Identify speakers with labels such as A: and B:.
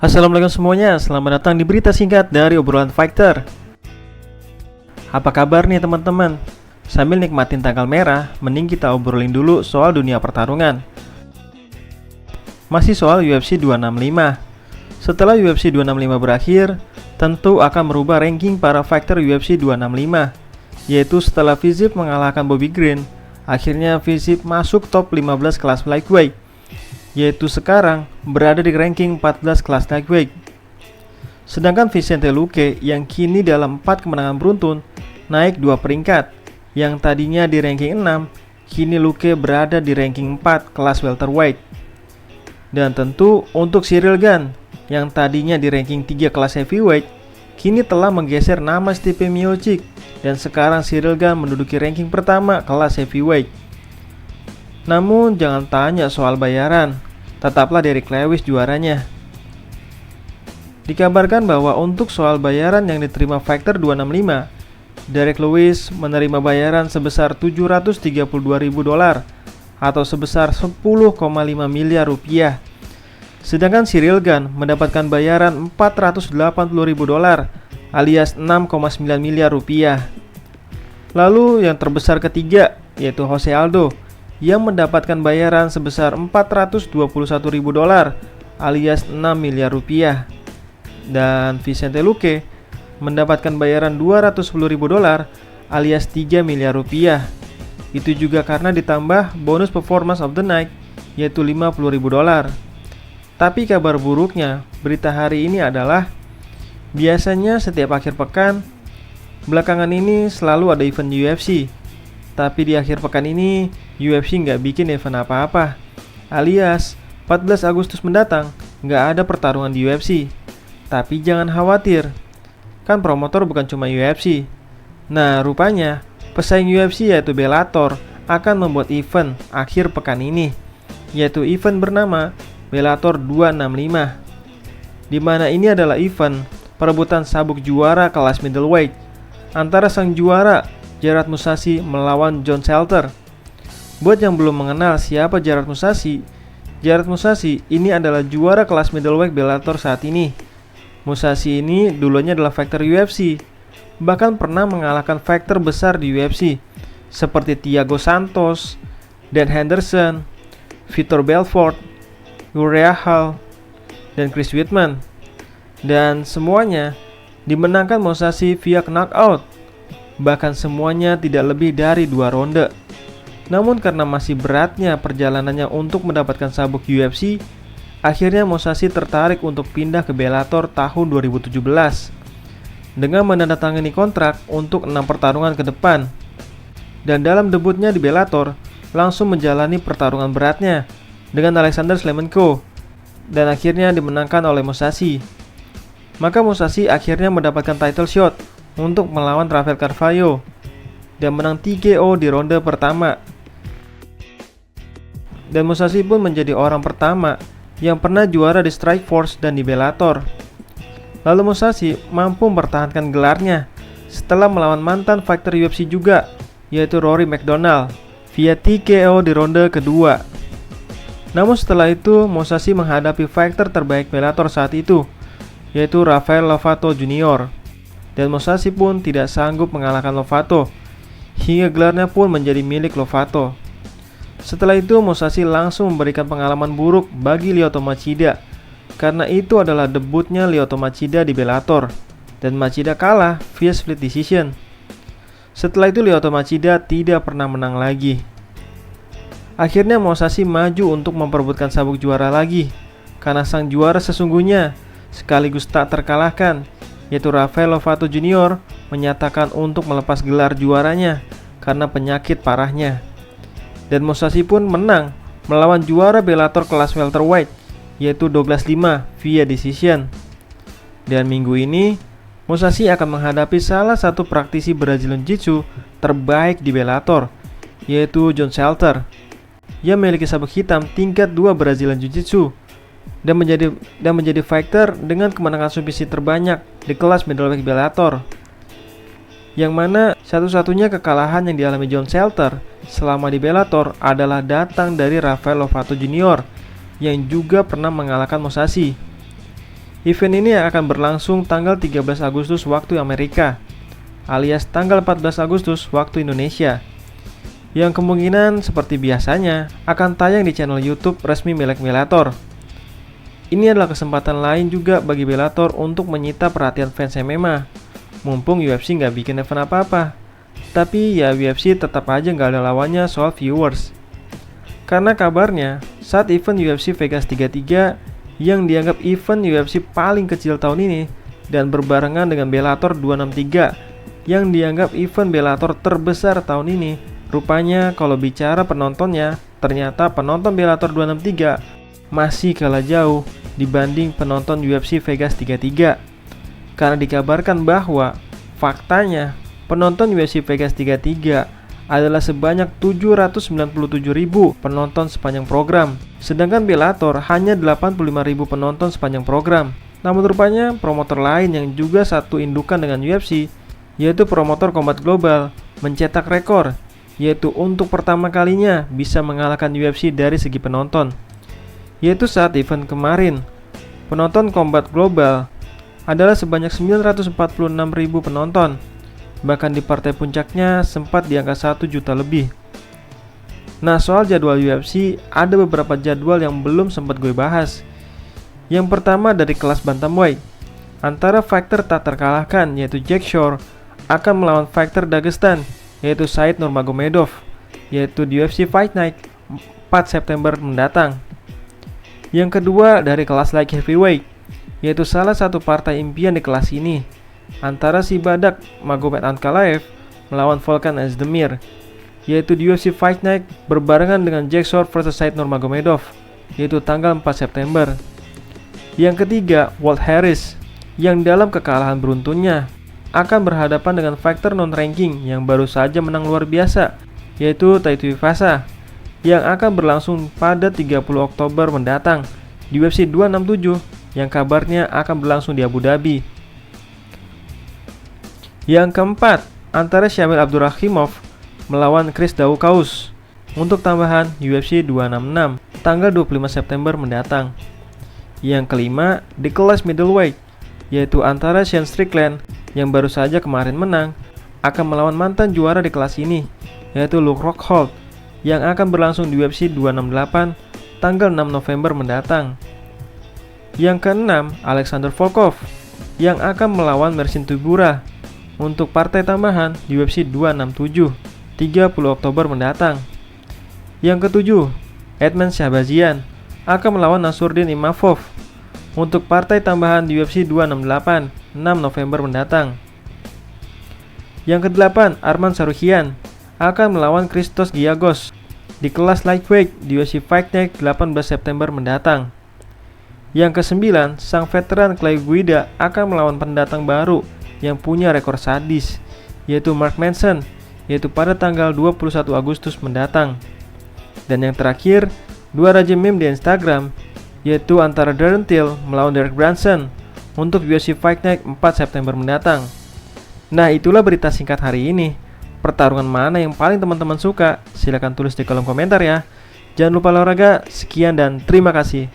A: Assalamualaikum semuanya, selamat datang di berita singkat dari obrolan fighter. Apa kabar nih teman-teman? Sambil nikmatin tanggal merah, mending kita obrolin dulu soal dunia pertarungan. Masih soal UFC 265. Setelah UFC 265 berakhir, tentu akan merubah ranking para fighter UFC 265. Yaitu setelah Fiziev mengalahkan Bobby Green, akhirnya Fiziev masuk top 15 kelas lightweight, yaitu sekarang berada di ranking 14 kelas lightweight. Sedangkan Vicente Luque yang kini dalam 4 kemenangan beruntun naik 2 peringkat. Yang tadinya di ranking 6, kini Luque berada di ranking 4 kelas welterweight. Dan tentu untuk Ciryl Gane yang tadinya di ranking 3 kelas heavyweight, kini telah menggeser nama Stipe Miocic dan sekarang Ciryl Gane menduduki ranking pertama kelas heavyweight. Namun jangan tanya soal bayaran, tetaplah Derrick Lewis juaranya. Dikabarkan bahwa untuk soal bayaran yang diterima Fighter 265, Derrick Lewis menerima bayaran sebesar $732.000 atau sebesar 10,5 miliar rupiah. Sedangkan Ciryl Gane mendapatkan bayaran $480.000 alias 6,9 miliar rupiah. Lalu yang terbesar ketiga yaitu Jose Aldo yang mendapatkan bayaran sebesar $421.000 alias 6 miliar rupiah. Dan Vicente Luque mendapatkan bayaran $210.000 alias 3 miliar rupiah. Itu juga karena ditambah bonus performance of the night yaitu $50.000. Tapi kabar buruknya, berita hari ini adalah biasanya setiap akhir pekan belakangan ini selalu ada event UFC. Tapi di akhir pekan ini UFC nggak bikin event apa-apa, alias 14 Agustus mendatang nggak ada pertarungan di UFC. Tapi jangan khawatir, kan promotor bukan cuma UFC. Nah rupanya pesaing UFC yaitu Bellator akan membuat event akhir pekan ini, yaitu event bernama Bellator 265, di mana ini adalah event perebutan sabuk juara kelas middleweight antara sang juara Gerard Mousasi melawan John Salter. Buat yang belum mengenal siapa Gerard Mousasi ini adalah juara kelas middleweight Bellator saat ini. Mousasi ini dulunya adalah fighter UFC, bahkan pernah mengalahkan fighter besar di UFC seperti Thiago Santos, Dan Henderson, Vitor Belfort, Uriah Hall, dan Chris Weidman. Dan semuanya dimenangkan Mousasi via knockout, bahkan semuanya tidak lebih dari 2 ronde. Namun karena masih beratnya perjalanannya untuk mendapatkan sabuk UFC, akhirnya Mousasi tertarik untuk pindah ke Bellator tahun 2017 dengan menandatangani kontrak untuk 6 pertarungan ke depan. Dan dalam debutnya di Bellator, langsung menjalani pertarungan beratnya dengan Alexander Shlemenko dan akhirnya dimenangkan oleh Mousasi. Maka Mousasi akhirnya mendapatkan title shot untuk melawan Rafael Carvalho dan menang TKO di ronde pertama. Dan Mousasi pun menjadi orang pertama yang pernah juara di Strikeforce dan di Bellator. Lalu Mousasi mampu mempertahankan gelarnya setelah melawan mantan fighter UFC juga, yaitu Rory McDonald via TKO di ronde kedua. Namun setelah itu Mousasi menghadapi fighter terbaik Bellator saat itu, yaitu Rafael Lovato Jr. Dan Mousasi pun tidak sanggup mengalahkan Lovato, hingga gelarnya pun menjadi milik Lovato. Setelah itu Mousasi langsung memberikan pengalaman buruk bagi Lyoto Machida, karena itu adalah debutnya Lyoto Machida di Bellator, dan Machida kalah via split decision. Setelah itu Lyoto Machida tidak pernah menang lagi. Akhirnya Mousasi maju untuk memperebutkan sabuk juara lagi, karena sang juara sesungguhnya sekaligus tak terkalahkan, yaitu Rafael Lovato Jr. menyatakan untuk melepas gelar juaranya karena penyakit parahnya. Dan Mousasi pun menang melawan juara Bellator kelas welterweight, yaitu Douglas Lima via decision. Dan minggu ini Mousasi akan menghadapi salah satu praktisi Brazilian Jiu-Jitsu terbaik di Bellator, yaitu John Salter, yang memiliki sabuk hitam tingkat 2 Brazilian Jiu-Jitsu dan menjadi fighter dengan kemenangan submisi terbanyak di kelas middleweight Bellator. Yang mana satu-satunya kekalahan yang dialami John Salter selama di Bellator adalah datang dari Rafael Lovato Jr. yang juga pernah mengalahkan Mousasi. Event ini akan berlangsung tanggal 13 Agustus waktu Amerika, alias tanggal 14 Agustus waktu Indonesia, yang kemungkinan seperti biasanya akan tayang di channel YouTube resmi milik Bellator. Ini adalah kesempatan lain juga bagi Bellator untuk menyita perhatian fans MMA, mumpung UFC nggak bikin event apa-apa. Tapi ya UFC tetap aja nggak ada lawannya soal viewers. Karena kabarnya, saat event UFC Vegas 33 yang dianggap event UFC paling kecil tahun ini dan berbarengan dengan Bellator 263 yang dianggap event Bellator terbesar tahun ini, rupanya kalau bicara penontonnya, ternyata penonton Bellator 263 masih kalah jauh dibanding penonton UFC Vegas 33. Karena dikabarkan bahwa faktanya penonton UFC Vegas 33 adalah sebanyak 797.000 penonton sepanjang program, sedangkan Bellator hanya 85.000 penonton sepanjang program. Namun rupanya promotor lain yang juga satu indukan dengan UFC, yaitu promotor Combat Global, mencetak rekor, yaitu untuk pertama kalinya bisa mengalahkan UFC dari segi penonton, yaitu saat event kemarin. Penonton Combat Global adalah sebanyak 946.000 penonton. Bahkan di partai puncaknya sempat di angka 1 juta lebih. Nah, soal jadwal UFC, ada beberapa jadwal yang belum sempat gue bahas. Yang pertama dari kelas bantamweight, antara fighter tak terkalahkan yaitu Jack Shore akan melawan fighter Dagestan yaitu Said Nurmagomedov, yaitu di UFC Fight Night 4 September mendatang. Yang kedua dari kelas light heavyweight, yaitu salah satu partai impian di kelas ini, antara si badak Magomed Ankalaev melawan Volkan Oezdemir, yaitu di UFC Fight Night berbarengan dengan Jack Shore vs Said Nurmagomedov, yaitu tanggal 4 September. Yang ketiga, Walt Harris, yang dalam kekalahan beruntunnya akan berhadapan dengan fighter non-ranking yang baru saja menang luar biasa, yaitu Tai Tuivasa, yang akan berlangsung pada 30 Oktober mendatang di UFC 267 yang kabarnya akan berlangsung di Abu Dhabi. Yang keempat, antara Shamil Abdurakhimov melawan Chris Daukaus untuk tambahan UFC 266 tanggal 25 September mendatang. Yang kelima, di kelas middleweight, yaitu antara Sean Strickland yang baru saja kemarin menang akan melawan mantan juara di kelas ini, yaitu Luke Rockhold, yang akan berlangsung di UFC 268 tanggal 6 November mendatang. Yang keenam, Alexander Volkov yang akan melawan Mersin Tybura untuk partai tambahan di UFC 267 30 Oktober mendatang. Yang ketujuh, Edmen Shahbazian akan melawan Nasruddin Imavov untuk partai tambahan di UFC 268 6 November mendatang. Yang kedelapan, Arman Sarukian akan melawan Christos Giagos di kelas lightweight di UFC Fight Night 18 September mendatang. Yang kesembilan, sang veteran Clay Guida akan melawan pendatang baru yang punya rekor sadis, yaitu Mark Manson, yaitu pada tanggal 21 Agustus mendatang. Dan yang terakhir, dua raja meme di Instagram, yaitu antara Darren Till melawan Derek Brunson untuk UFC Fight Night 4 September mendatang. Nah, itulah berita singkat hari ini. Pertarungan mana yang paling teman-teman suka? Silahkan tulis di kolom komentar ya. Jangan lupa olahraga. Sekian dan terima kasih.